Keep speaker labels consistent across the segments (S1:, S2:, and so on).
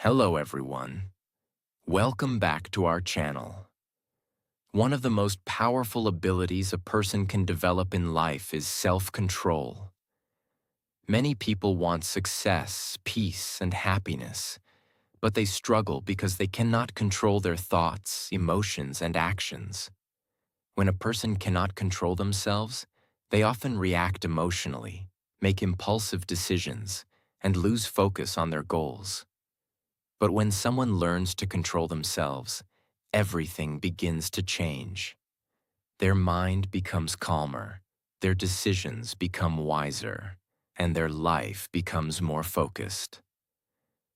S1: Hello everyone. Welcome back to our channel. One of the most powerful abilities a person can develop in life is self-control. Many people want success, peace, and happiness, but they struggle because they cannot control their thoughts, emotions, and actions. When a person cannot control themselves, they often react emotionally, make impulsive decisions, and lose focus on their goals. But when someone learns to control themselves, everything begins to change. Their mind becomes calmer, their decisions become wiser, and their life becomes more focused.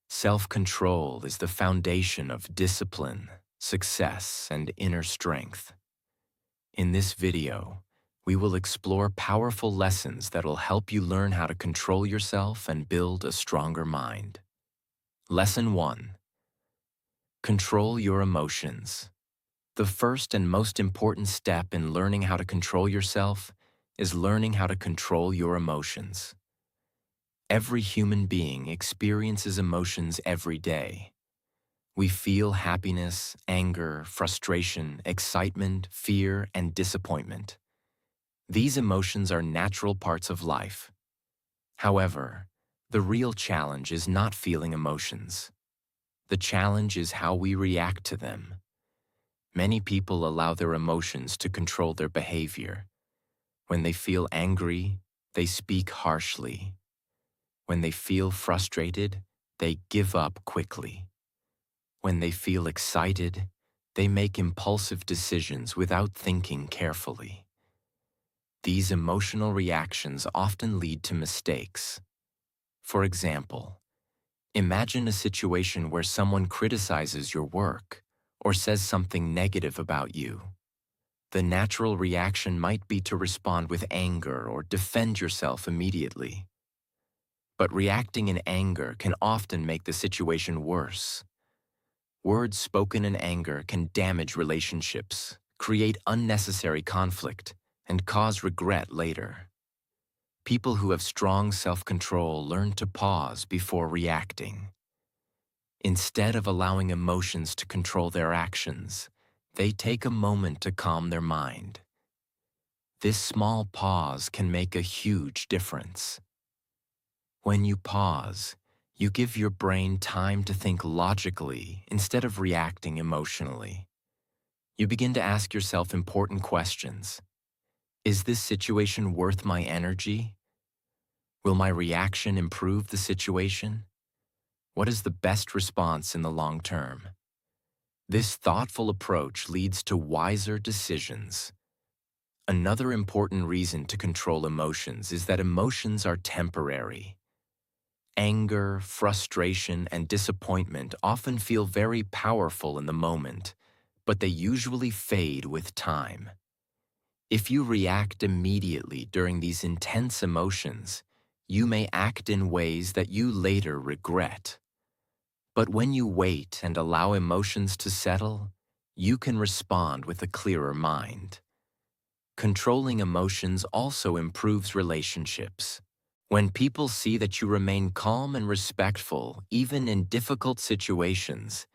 S1: Self-control is the foundation of discipline, success, and inner strength. In this video, we will explore powerful lessons that will help you learn how to control yourself and build a stronger mind. Lesson 1. Control your emotions. The first and most important step in learning how to control yourself is learning how to control your emotions. Every human being experiences emotions every day. We feel happiness, anger, frustration, excitement, fear, and disappointment. These emotions are natural parts of life. However, the real challenge is not feeling emotions. The challenge is how we react to them. Many people allow their emotions to control their behavior. When they feel angry, they speak harshly. When they feel frustrated, they give up quickly. When they feel excited, they make impulsive decisions without thinking carefully. These emotional reactions often lead to mistakes. For example, imagine a situation where someone criticizes your work or says something negative about you. The natural reaction might be to respond with anger or defend yourself immediately. But reacting in anger can often make the situation worse. Words spoken in anger can damage relationships, create unnecessary conflict, and cause regret later. People who have strong self-control learn to pause before reacting. Instead of allowing emotions to control their actions, they take a moment to calm their mind. This small pause can make a huge difference. When you pause, you give your brain time to think logically instead of reacting emotionally. You begin to ask yourself important questions. Is this situation worth my energy? Will my reaction improve the situation? What is the best response in the long term? This thoughtful approach leads to wiser decisions. Another important reason to control emotions is that emotions are temporary. Anger, frustration, and disappointment often feel very powerful in the moment, but they usually fade with time. If you react immediately during these intense emotions, you may act in ways that you later regret. But when you wait and allow emotions to settle, you can respond with a clearer mind. Controlling emotions also improves relationships. When people see that you remain calm and respectful, even in difficult situations,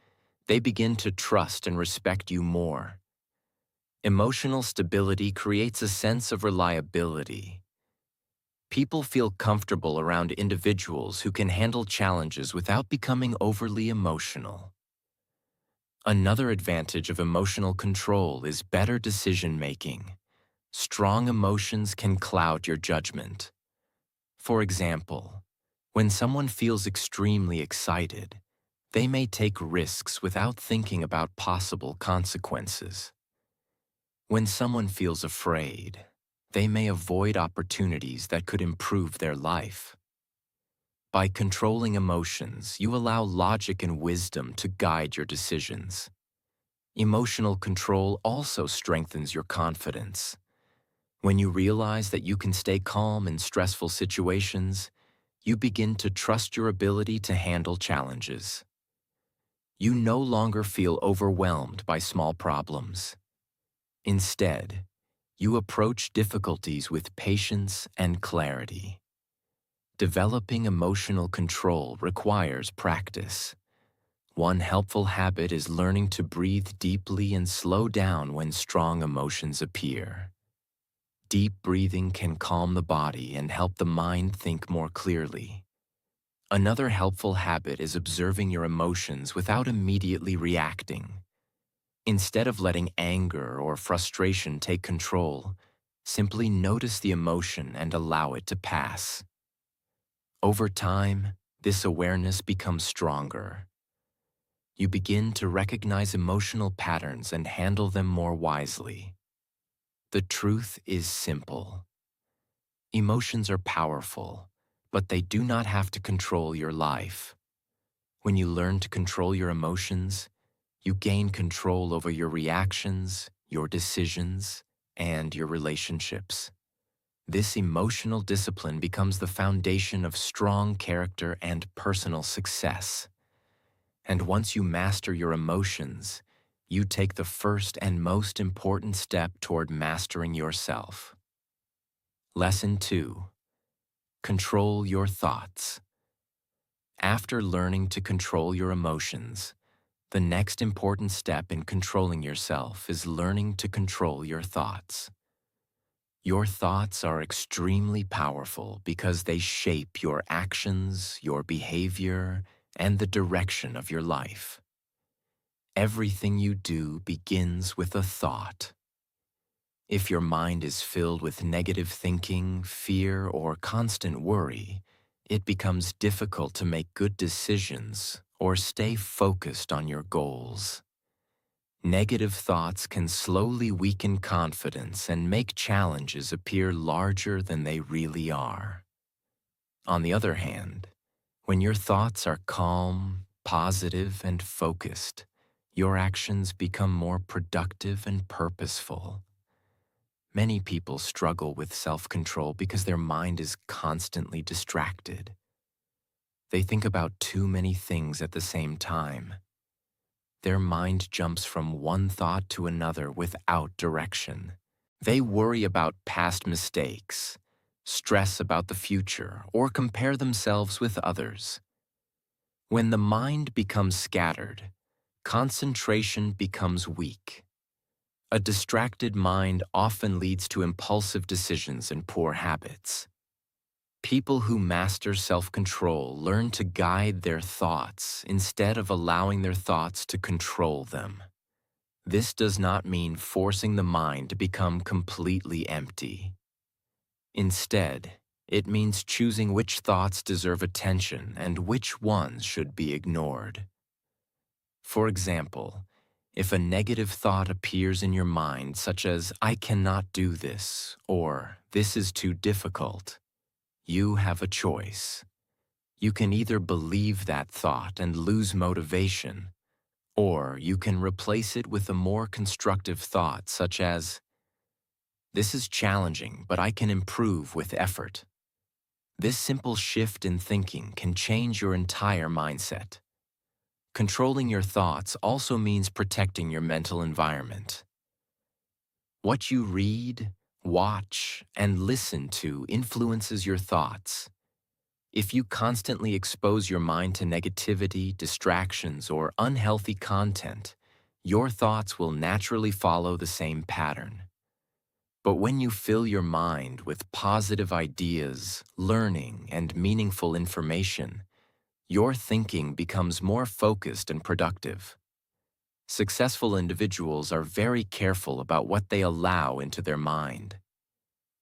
S1: they begin to trust and respect you more. Emotional stability creates a sense of reliability. People feel comfortable around individuals who can handle challenges without becoming overly emotional. Another advantage of emotional control is better decision-making. Strong emotions can cloud your judgment. For example, when someone feels extremely excited, they may take risks without thinking about possible consequences. When someone feels afraid, they may avoid opportunities that could improve their life. By controlling emotions, you allow logic and wisdom to guide your decisions. Emotional control also strengthens your confidence. When you realize that you can stay calm in stressful situations, you begin to trust your ability to handle challenges. You no longer feel overwhelmed by small problems. Instead, you approach difficulties with patience and clarity. Developing emotional control requires practice. One helpful habit is learning to breathe deeply and slow down when strong emotions appear. Deep breathing can calm the body and help the mind think more clearly. Another helpful habit is observing your emotions without immediately reacting. Instead of letting anger or frustration take control, simply notice the emotion and allow it to pass. Over time, this awareness becomes stronger. You begin to recognize emotional patterns and handle them more wisely. The truth is simple. Emotions are powerful, but they do not have to control your life. When you learn to control your emotions, you gain control over your reactions, your decisions, and your relationships. This emotional discipline becomes the foundation of strong character and personal success. And once you master your emotions, you take the first and most important step toward mastering yourself. Lesson 2. Control your thoughts. After learning to control your emotions, the next important step in controlling yourself is learning to control your thoughts. Your thoughts are extremely powerful because they shape your actions, your behavior, and the direction of your life. Everything you do begins with a thought. If your mind is filled with negative thinking, fear, or constant worry, it becomes difficult to make good decisions or stay focused on your goals. Negative thoughts can slowly weaken confidence and make challenges appear larger than they really are. On the other hand, when your thoughts are calm, positive, and focused, your actions become more productive and purposeful. Many people struggle with self-control because their mind is constantly distracted. They think about too many things at the same time. Their mind jumps from one thought to another without direction. They worry about past mistakes, stress about the future, or compare themselves with others. When the mind becomes scattered, concentration becomes weak. A distracted mind often leads to impulsive decisions and poor habits. People who master self-control learn to guide their thoughts instead of allowing their thoughts to control them. This does not mean forcing the mind to become completely empty. Instead, it means choosing which thoughts deserve attention and which ones should be ignored. For example, if a negative thought appears in your mind, such as, "I cannot do this," or "this is too difficult," you have a choice. You can either believe that thought and lose motivation, or you can replace it with a more constructive thought such as, "This is challenging, but I can improve with effort." This simple shift in thinking can change your entire mindset. Controlling your thoughts also means protecting your mental environment. What you read, watch, and listen to influences your thoughts. If you constantly expose your mind to negativity, distractions, or unhealthy content, your thoughts will naturally follow the same pattern. But when you fill your mind with positive ideas, learning, and meaningful information, your thinking becomes more focused and productive. Successful individuals are very careful about what they allow into their mind.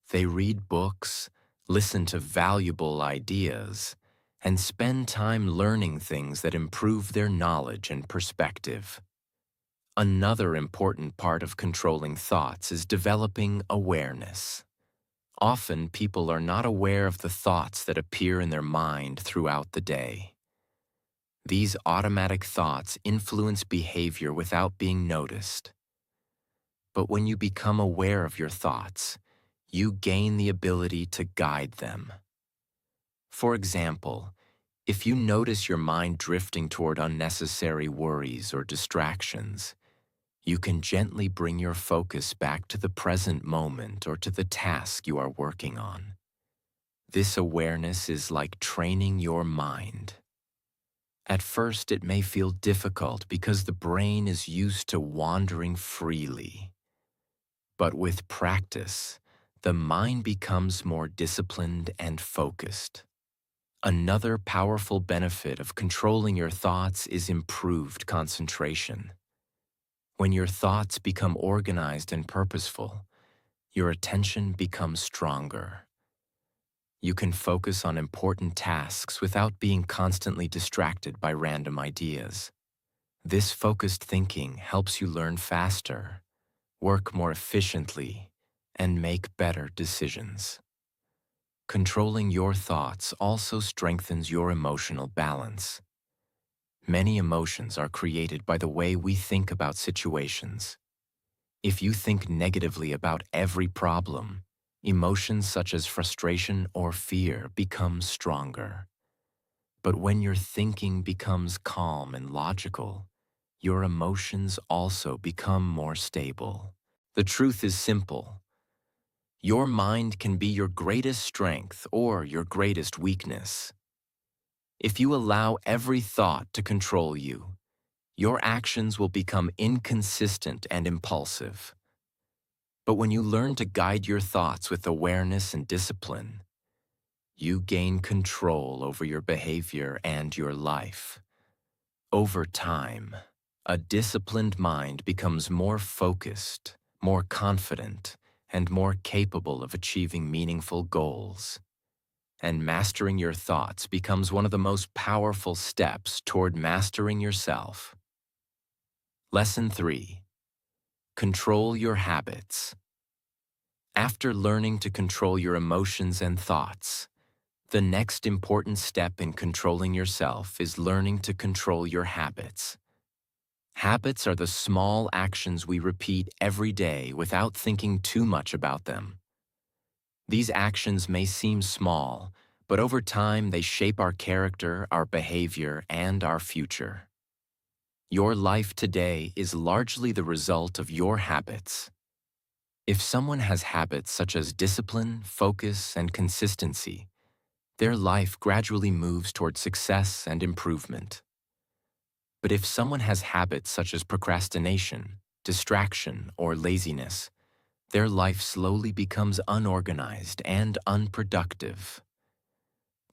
S1: They read books, listen to valuable ideas, and spend time learning things that improve their knowledge and perspective. Another important part of controlling thoughts is developing awareness. Often, people are not aware of the thoughts that appear in their mind throughout the day. These automatic thoughts influence behavior without being noticed. But when you become aware of your thoughts, you gain the ability to guide them. For example, if you notice your mind drifting toward unnecessary worries or distractions, you can gently bring your focus back to the present moment or to the task you are working on. This awareness is like training your mind. At first, it may feel difficult because the brain is used to wandering freely. But with practice, the mind becomes more disciplined and focused. Another powerful benefit of controlling your thoughts is improved concentration. When your thoughts become organized and purposeful, your attention becomes stronger. You can focus on important tasks without being constantly distracted by random ideas. This focused thinking helps you learn faster, work more efficiently, and make better decisions. Controlling your thoughts also strengthens your emotional balance. Many emotions are created by the way we think about situations. If you think negatively about every problem, emotions such as frustration or fear become stronger. But when your thinking becomes calm and logical, your emotions also become more stable. The truth is simple. Your mind can be your greatest strength or your greatest weakness. If you allow every thought to control you, your actions will become inconsistent and impulsive. But when you learn to guide your thoughts with awareness and discipline, you gain control over your behavior and your life. Over time, a disciplined mind becomes more focused, more confident, and more capable of achieving meaningful goals. And mastering your thoughts becomes one of the most powerful steps toward mastering yourself. Lesson 3. Control your habits. After learning to control your emotions and thoughts, the next important step in controlling yourself is learning to control your habits. Habits are the small actions we repeat every day without thinking too much about them. These actions may seem small, but over time they shape our character, our behavior, and our future. Your life today is largely the result of your habits. If someone has habits such as discipline, focus, and consistency, their life gradually moves toward success and improvement. But if someone has habits such as procrastination, distraction, or laziness, their life slowly becomes unorganized and unproductive.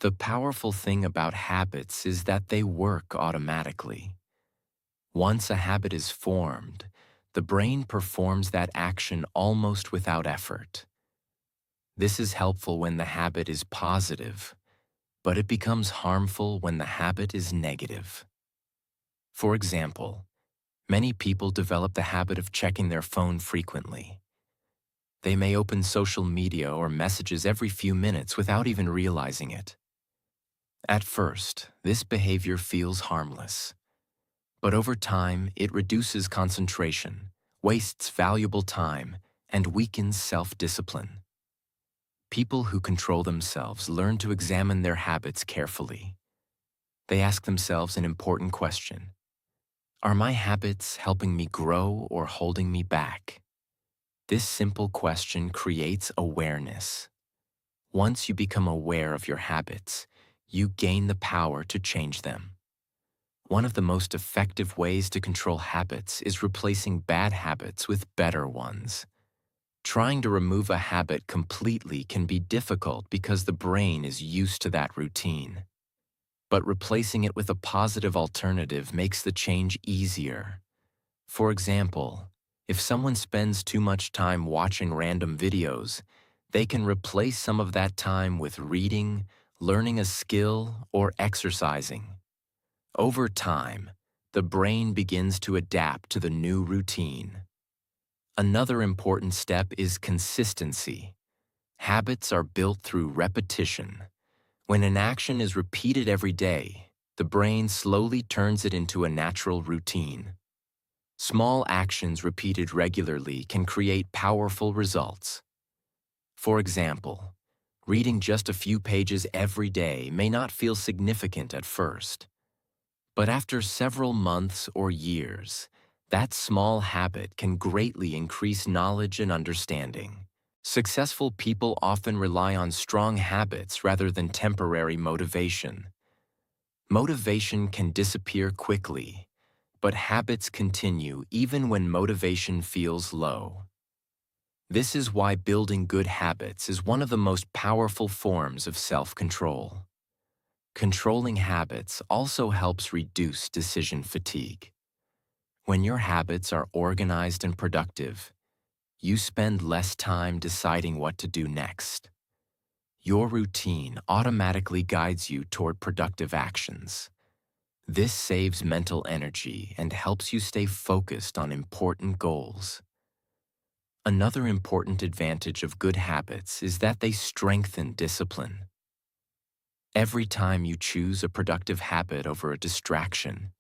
S1: The powerful thing about habits is that they work automatically. Once a habit is formed, the brain performs that action almost without effort. This is helpful when the habit is positive, but it becomes harmful when the habit is negative. For example, many people develop the habit of checking their phone frequently. They may open social media or messages every few minutes without even realizing it. At first, this behavior feels harmless, but over time, it reduces concentration, wastes valuable time, and weakens self-discipline. People who control themselves learn to examine their habits carefully. They ask themselves an important question. Are my habits helping me grow or holding me back? This simple question creates awareness. Once you become aware of your habits, you gain the power to change them. One of the most effective ways to control habits is replacing bad habits with better ones. Trying to remove a habit completely can be difficult because the brain is used to that routine. But replacing it with a positive alternative makes the change easier. For example, if someone spends too much time watching random videos, they can replace some of that time with reading, learning a skill, or exercising. Over time, the brain begins to adapt to the new routine. Another important step is consistency. Habits are built through repetition. When an action is repeated every day, the brain slowly turns it into a natural routine. Small actions repeated regularly can create powerful results. For example, reading just a few pages every day may not feel significant at first. But after several months or years, that small habit can greatly increase knowledge and understanding. Successful people often rely on strong habits rather than temporary motivation. Motivation can disappear quickly, but habits continue even when motivation feels low. This is why building good habits is one of the most powerful forms of self-control. Controlling habits also helps reduce decision fatigue. When your habits are organized and productive, you spend less time deciding what to do next. Your routine automatically guides you toward productive actions. This saves mental energy and helps you stay focused on important goals. Another important advantage of good habits is that they strengthen discipline. Every time you choose a productive habit over a distraction,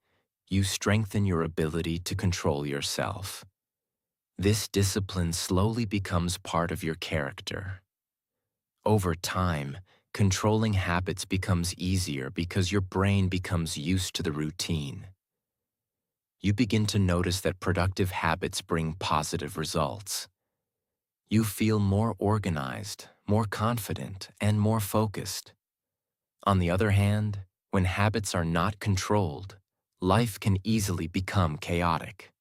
S1: you strengthen your ability to control yourself. This discipline slowly becomes part of your character. Over time, controlling habits becomes easier because your brain becomes used to the routine. You begin to notice that productive habits bring positive results. You feel more organized, more confident, and more focused. On the other hand, when habits are not controlled, life can easily become chaotic.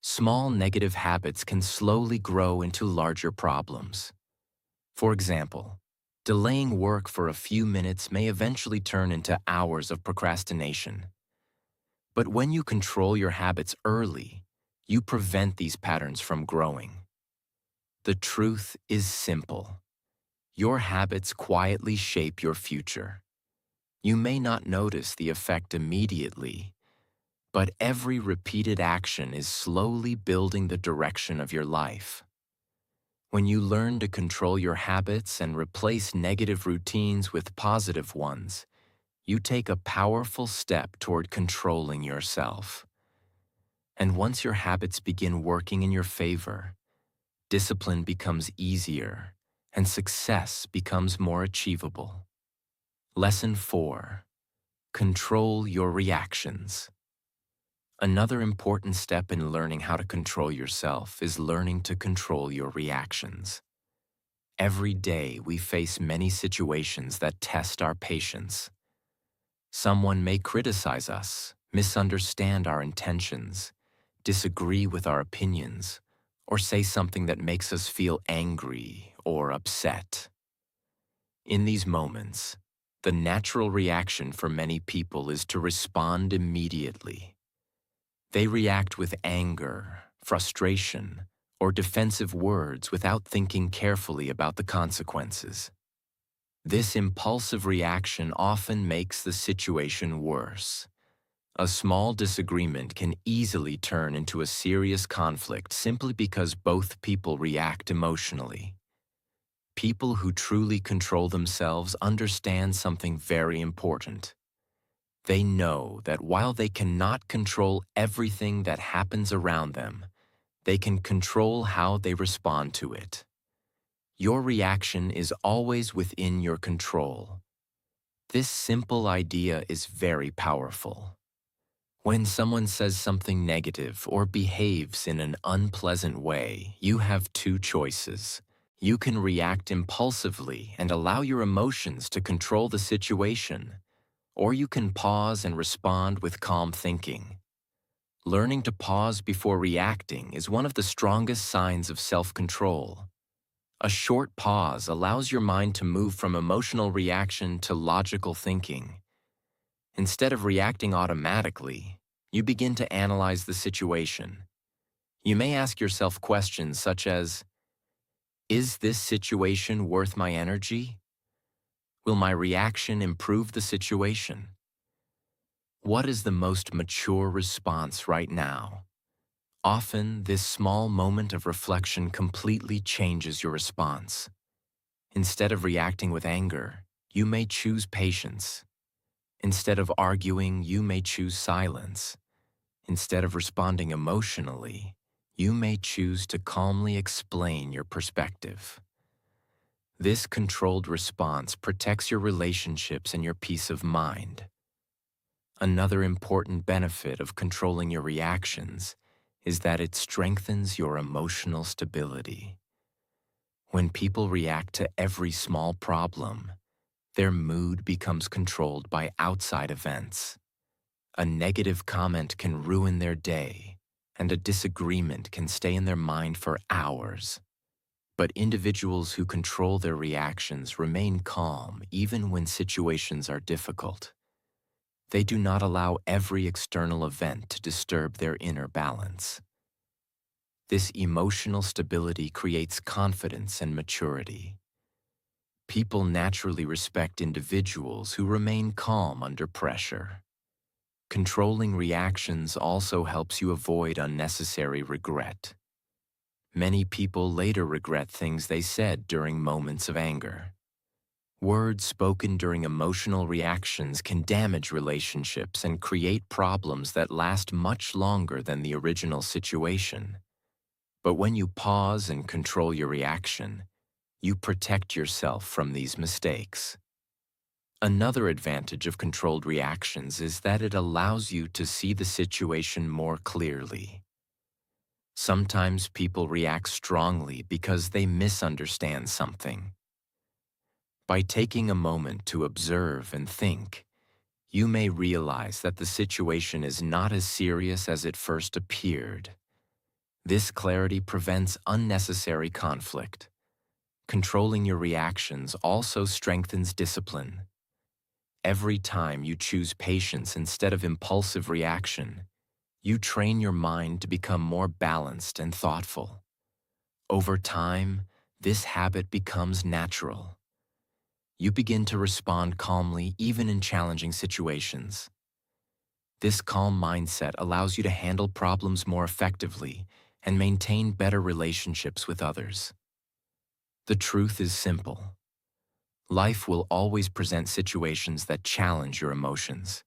S1: Small negative habits can slowly grow into larger problems. For example, delaying work for a few minutes may eventually turn into hours of procrastination. But when you control your habits early, you prevent these patterns from growing. The truth is simple. Your habits quietly shape your future. You may not notice the effect immediately, but every repeated action is slowly building the direction of your life. When you learn to control your habits and replace negative routines with positive ones, you take a powerful step toward controlling yourself. And once your habits begin working in your favor, discipline becomes easier and success becomes more achievable. Lesson 4. Control your reactions. Another important step in learning how to control yourself is learning to control your reactions. Every day we face many situations that test our patience. Someone may criticize us, misunderstand our intentions, disagree with our opinions, or say something that makes us feel angry or upset. In these moments, the natural reaction for many people is to respond immediately. They react with anger, frustration, or defensive words without thinking carefully about the consequences. This impulsive reaction often makes the situation worse. A small disagreement can easily turn into a serious conflict simply because both people react emotionally. People who truly control themselves understand something very important. They know that while they cannot control everything that happens around them, they can control how they respond to it. Your reaction is always within your control. This simple idea is very powerful. When someone says something negative or behaves in an unpleasant way, you have two choices. You can react impulsively and allow your emotions to control the situation, or you can pause and respond with calm thinking. Learning to pause before reacting is one of the strongest signs of self-control. A short pause allows your mind to move from emotional reaction to logical thinking. Instead of reacting automatically, you begin to analyze the situation. You may ask yourself questions such as, is this situation worth my energy? Will my reaction improve the situation? What is the most mature response right now? Often, this small moment of reflection completely changes your response. Instead of reacting with anger, you may choose patience. Instead of arguing, you may choose silence. Instead of responding emotionally, you may choose to calmly explain your perspective. This controlled response protects your relationships and your peace of mind. Another important benefit of controlling your reactions is that it strengthens your emotional stability. When people react to every small problem, Their mood becomes controlled by outside events. A negative comment can ruin their day, and a disagreement can stay in their mind for hours. But individuals who control their reactions remain calm even when situations are difficult. They do not allow every external event to disturb their inner balance. This emotional stability creates confidence and maturity. People naturally respect individuals who remain calm under pressure. Controlling reactions also helps you avoid unnecessary regret. Many people later regret things they said during moments of anger. Words spoken during emotional reactions can damage relationships and create problems that last much longer than the original situation. But when you pause and control your reaction, you protect yourself from these mistakes. Another advantage of controlled reactions is that it allows you to see the situation more clearly. Sometimes people react strongly because they misunderstand something. By taking a moment to observe and think, you may realize that the situation is not as serious as it first appeared. This clarity prevents unnecessary conflict. Controlling your reactions also strengthens discipline. Every time you choose patience instead of impulsive reaction, you train your mind to become more balanced and thoughtful. Over time, this habit becomes natural. You begin to respond calmly even in challenging situations. This calm mindset allows you to handle problems more effectively and maintain better relationships with others. The truth is simple. Life will always present situations that challenge your emotions.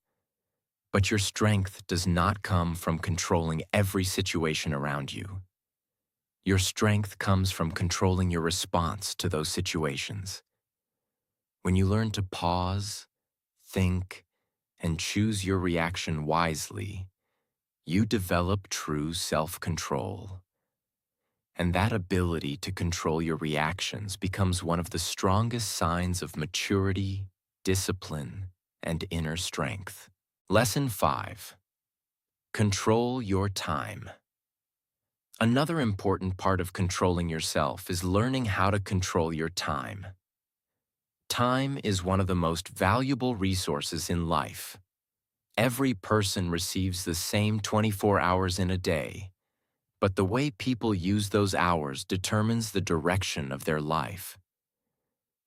S1: But your strength does not come from controlling every situation around you. Your strength comes from controlling your response to those situations. When you learn to pause, think, and choose your reaction wisely, you develop true self-control. And that ability to control your reactions becomes one of the strongest signs of maturity, discipline, and inner strength. Lesson 5. Control your time. Another important part of controlling yourself is learning how to control your time. Time is one of the most valuable resources in life. Every person receives the same 24 hours in a day, but the way people use those hours determines the direction of their life.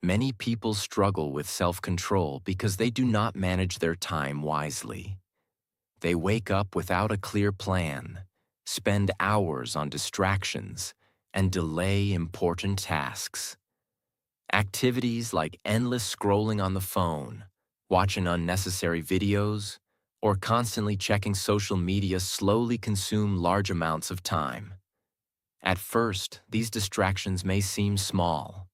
S1: Many people struggle with self-control because they do not manage their time wisely. They wake up without a clear plan, spend hours on distractions, and delay important tasks. Activities like endless scrolling on the phone, watching unnecessary videos, or constantly checking social media slowly consume large amounts of time. At first, these distractions may seem small,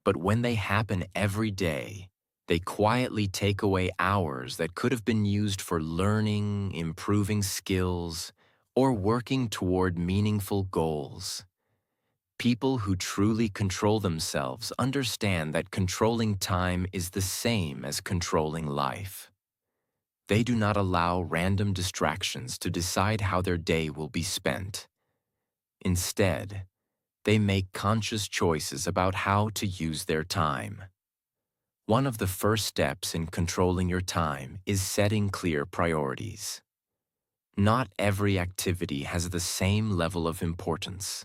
S1: but when they happen every day, they quietly take away hours that could have been used for learning, improving skills, or working toward meaningful goals. People who truly control themselves understand that controlling time is the same as controlling life. They do not allow random distractions to decide how their day will be spent. Instead, they make conscious choices about how to use their time. One of the first steps in controlling your time is setting clear priorities. Not every activity has the same level of importance.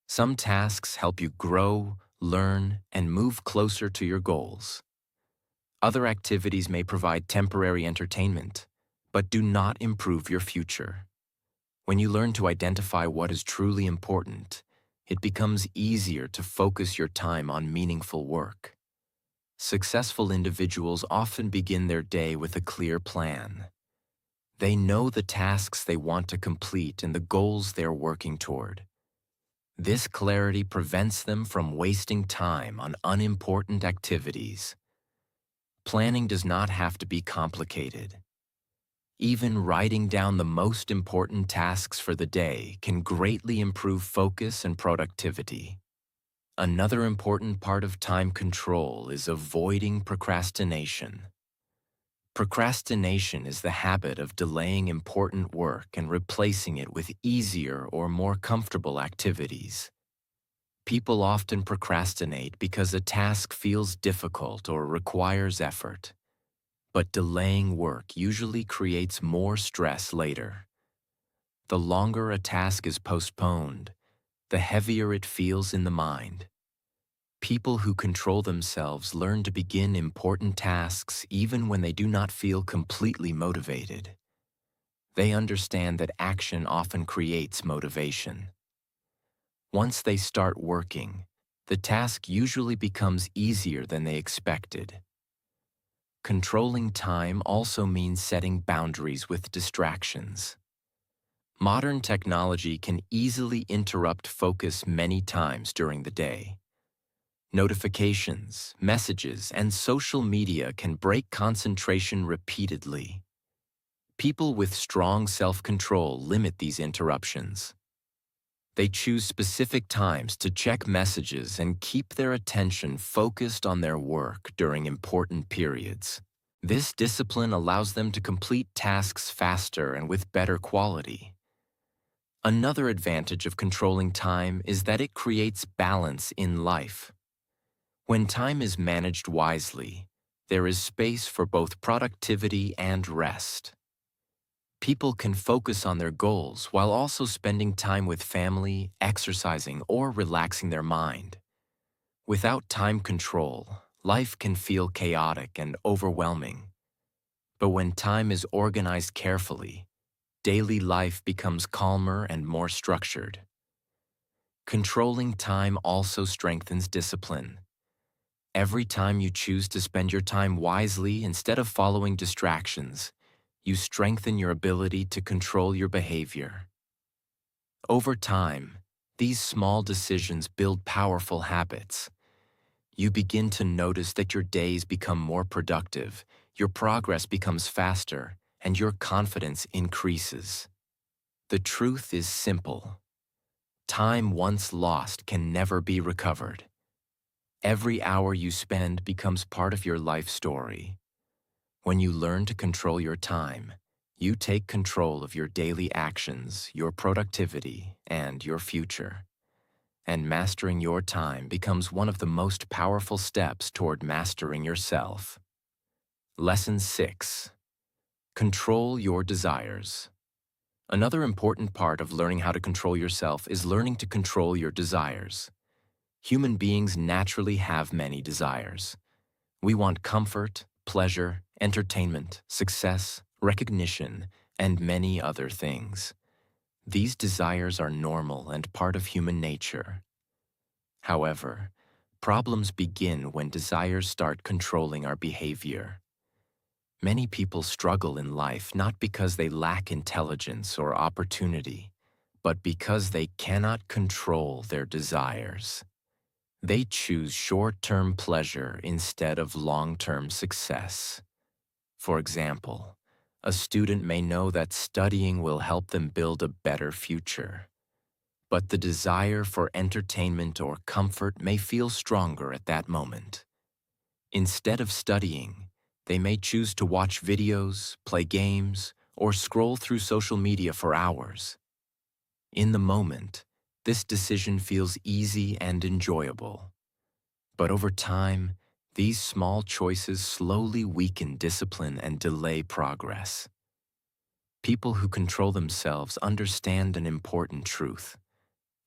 S1: Some tasks help you grow, learn, and move closer to your goals. Other activities may provide temporary entertainment, but do not improve your future. When you learn to identify what is truly important, it becomes easier to focus your time on meaningful work. Successful individuals often begin their day with a clear plan. They know the tasks they want to complete and the goals they're working toward. This clarity prevents them from wasting time on unimportant activities. Planning does not have to be complicated. Even writing down the most important tasks for the day can greatly improve focus and productivity. Another important part of time control is avoiding procrastination. Procrastination is the habit of delaying important work and replacing it with easier or more comfortable activities. People often procrastinate because a task feels difficult or requires effort, but delaying work usually creates more stress later. The longer a task is postponed, the heavier it feels in the mind. People who control themselves learn to begin important tasks even when they do not feel completely motivated. They understand that action often creates motivation. Once they start working, the task usually becomes easier than they expected. Controlling time also means setting boundaries with distractions. Modern technology can easily interrupt focus many times during the day. Notifications, messages, and social media can break concentration repeatedly. People with strong self-control limit these interruptions. They choose specific times to check messages and keep their attention focused on their work during important periods. This discipline allows them to complete tasks faster and with better quality. Another advantage of controlling time is that it creates balance in life. When time is managed wisely, there is space for both productivity and rest. People can focus on their goals while also spending time with family, exercising, or relaxing their mind. Without time control, life can feel chaotic and overwhelming. But when time is organized carefully, daily life becomes calmer and more structured. Controlling time also strengthens discipline. Every time you choose to spend your time wisely instead of following distractions, you strengthen your ability to control your behavior. Over time, these small decisions build powerful habits. You begin to notice that your days become more productive, your progress becomes faster, and your confidence increases. The truth is simple. Time once lost can never be recovered. Every hour you spend becomes part of your life story. When you learn to control your time, you take control of your daily actions, your productivity, and your future. And mastering your time becomes one of the most powerful steps toward mastering yourself. Lesson 6. Control your desires. Another important part of learning how to control yourself is learning to control your desires. Human beings naturally have many desires. We want comfort, pleasure, entertainment, success, recognition, and many other things. These desires are normal and part of human nature. However, problems begin when desires start controlling our behavior. Many people struggle in life not because they lack intelligence or opportunity, but because they cannot control their desires. They choose short-term pleasure instead of long-term success. For example, a student may know that studying will help them build a better future, but the desire for entertainment or comfort may feel stronger at that moment. Instead of studying, they may choose to watch videos, play games, or scroll through social media for hours. In the moment, this decision feels easy and enjoyable. But over time, these small choices slowly weaken discipline and delay progress. People who control themselves understand an important truth.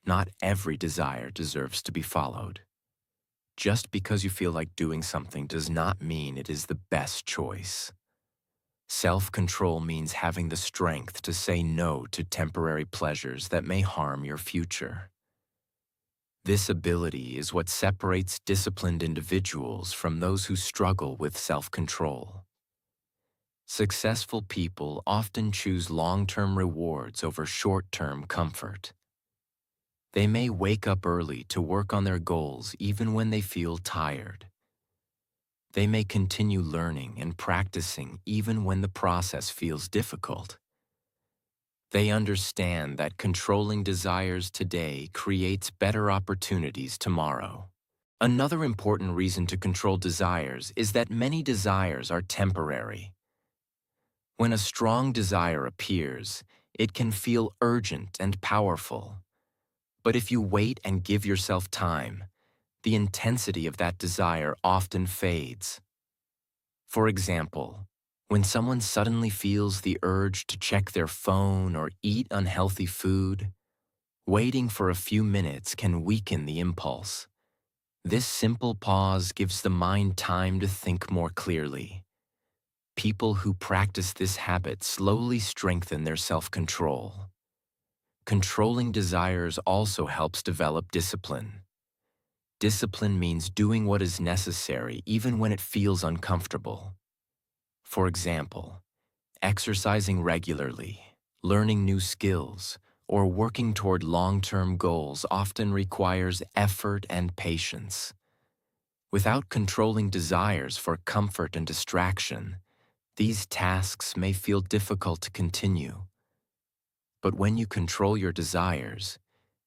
S1: Not every desire deserves to be followed. Just because you feel like doing something does not mean it is the best choice. Self-control means having the strength to say no to temporary pleasures that may harm your future. This ability is what separates disciplined individuals from those who struggle with self-control. Successful people often choose long-term rewards over short-term comfort. They may wake up early to work on their goals even when they feel tired. They may continue learning and practicing even when the process feels difficult. They understand that controlling desires today creates better opportunities tomorrow. Another important reason to control desires is that many desires are temporary. When a strong desire appears, it can feel urgent and powerful. But if you wait and give yourself time, the intensity of that desire often fades. For example, when someone suddenly feels the urge to check their phone or eat unhealthy food, waiting for a few minutes can weaken the impulse. This simple pause gives the mind time to think more clearly. People who practice this habit slowly strengthen their self-control. Controlling desires also helps develop discipline. Discipline means doing what is necessary even when it feels uncomfortable. For example, exercising regularly, learning new skills, or working toward long-term goals often requires effort and patience. Without controlling desires for comfort and distraction, these tasks may feel difficult to continue. But when you control your desires,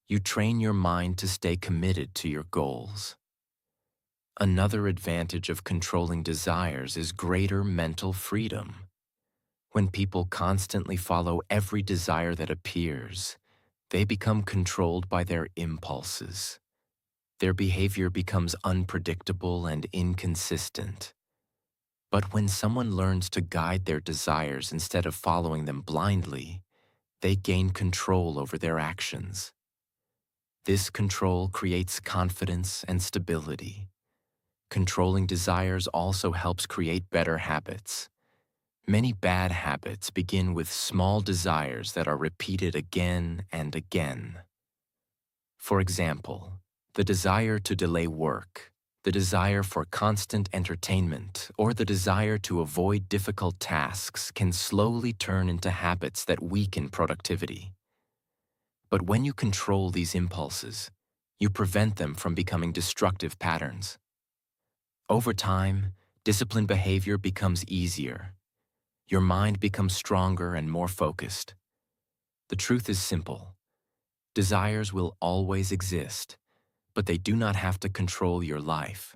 S1: you train your mind to stay committed to your goals. Another advantage of controlling desires is greater mental freedom. When people constantly follow every desire that appears, they become controlled by their impulses. Their behavior becomes unpredictable and inconsistent. But when someone learns to guide their desires instead of following them blindly, they gain control over their actions. This control creates confidence and stability. Controlling desires also helps create better habits. Many bad habits begin with small desires that are repeated again and again. For example, the desire to delay work, the desire for constant entertainment, or the desire to avoid difficult tasks can slowly turn into habits that weaken productivity. But when you control these impulses, you prevent them from becoming destructive patterns. Over time, disciplined behavior becomes easier. Your mind becomes stronger and more focused. The truth is simple. Desires will always exist, but they do not have to control your life.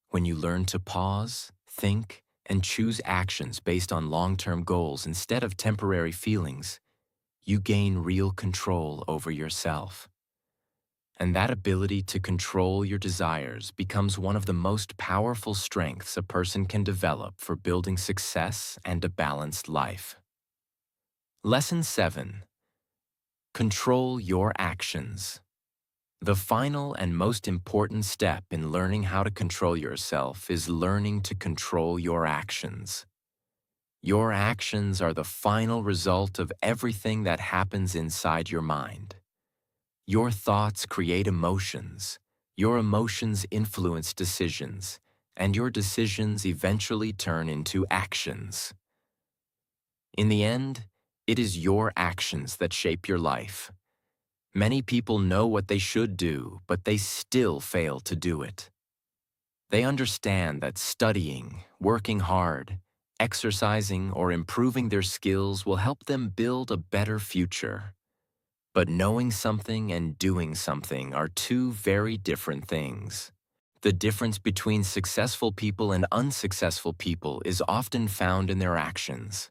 S1: When you learn to pause, think, and choose actions based on long-term goals instead of temporary feelings, you gain real control over yourself. And that ability to control your desires becomes one of the most powerful strengths a person can develop for building success and a balanced life. Lesson 7. Control your actions. The final and most important step in learning how to control yourself is learning to control your actions. Your actions are the final result of everything that happens inside your mind. Your thoughts create emotions, your emotions influence decisions, and your decisions eventually turn into actions. In the end, it is your actions that shape your life. Many people know what they should do, but they still fail to do it. They understand that studying, working hard, exercising, or improving their skills will help them build a better future. But knowing something and doing something are two very different things. The difference between successful people and unsuccessful people is often found in their actions.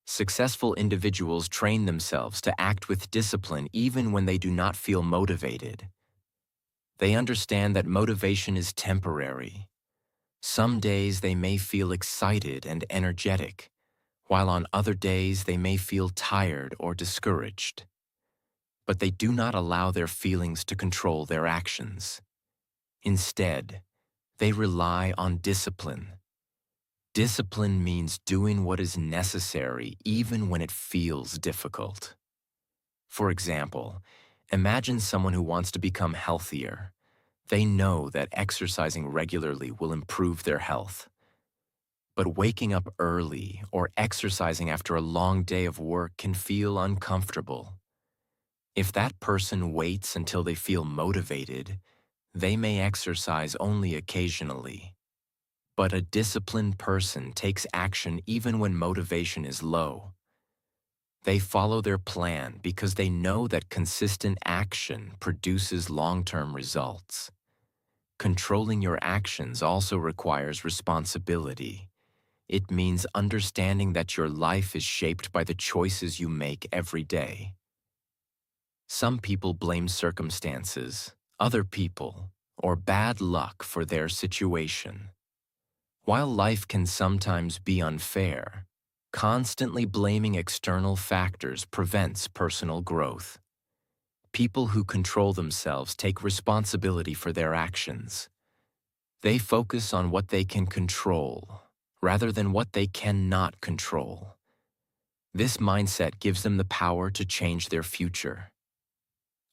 S1: Successful individuals train themselves to act with discipline even when they do not feel motivated. They understand that motivation is temporary. Some days they may feel excited and energetic, while on other days they may feel tired or discouraged. But they do not allow their feelings to control their actions. Instead, they rely on discipline. Discipline means doing what is necessary even when it feels difficult. For example, imagine someone who wants to become healthier. They know that exercising regularly will improve their health. But waking up early or exercising after a long day of work can feel uncomfortable. If that person waits until they feel motivated, they may exercise only occasionally. But a disciplined person takes action even when motivation is low. They follow their plan because they know that consistent action produces long-term results. Controlling your actions also requires responsibility. It means understanding that your life is shaped by the choices you make every day. Some people blame circumstances, other people, or bad luck for their situation. While life can sometimes be unfair, constantly blaming external factors prevents personal growth. People who control themselves take responsibility for their actions. They focus on what they can control, rather than what they cannot control. This mindset gives them the power to change their future.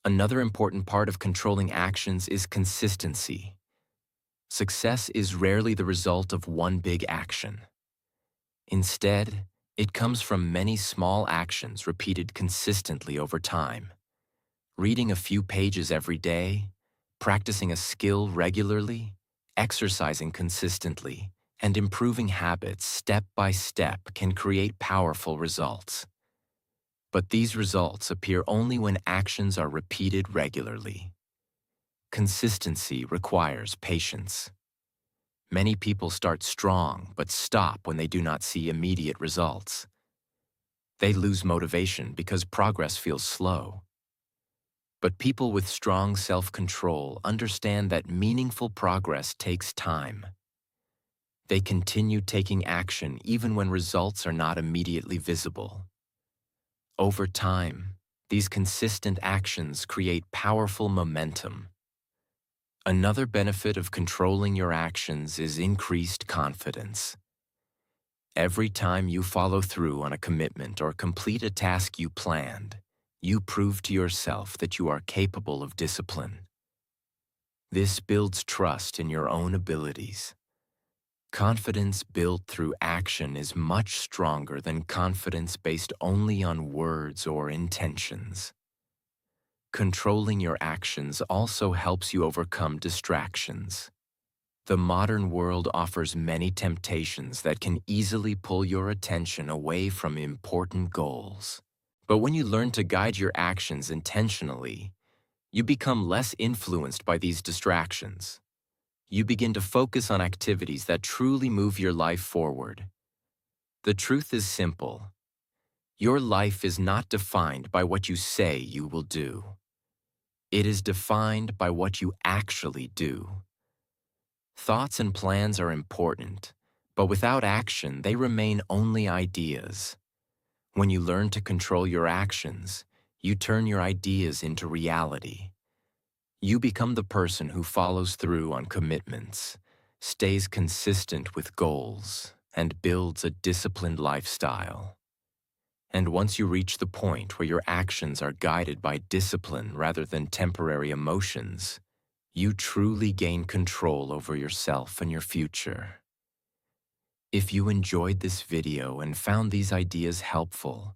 S1: Another important part of controlling actions is consistency. Success is rarely the result of one big action. Instead, it comes from many small actions repeated consistently over time. Reading a few pages every day, practicing a skill regularly, exercising consistently, and improving habits step by step can create powerful results. But these results appear only when actions are repeated regularly. Consistency requires patience. Many people start strong but stop when they do not see immediate results. They lose motivation because progress feels slow. But people with strong self-control understand that meaningful progress takes time. They continue taking action even when results are not immediately visible. Over time, these consistent actions create powerful momentum. Another benefit of controlling your actions is increased confidence. Every time you follow through on a commitment or complete a task you planned, you prove to yourself that you are capable of discipline. This builds trust in your own abilities. Confidence built through action is much stronger than confidence based only on words or intentions. Controlling your actions also helps you overcome distractions. The modern world offers many temptations that can easily pull your attention away from important goals. But when you learn to guide your actions intentionally, you become less influenced by these distractions. You begin to focus on activities that truly move your life forward. The truth is simple. Your life is not defined by what you say you will do. It is defined by what you actually do. Thoughts and plans are important, but without action, they remain only ideas. When you learn to control your actions, you turn your ideas into reality. You become the person who follows through on commitments, stays consistent with goals, and builds a disciplined lifestyle. And once you reach the point where your actions are guided by discipline rather than temporary emotions, you truly gain control over yourself and your future. If you enjoyed this video and found these ideas helpful,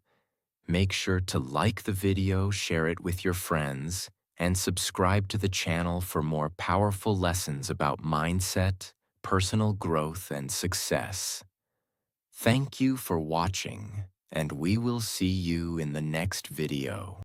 S1: make sure to like the video, share it with your friends, and subscribe to the channel for more powerful lessons about mindset, personal growth, and success. Thank you for watching, and we will see you in the next video.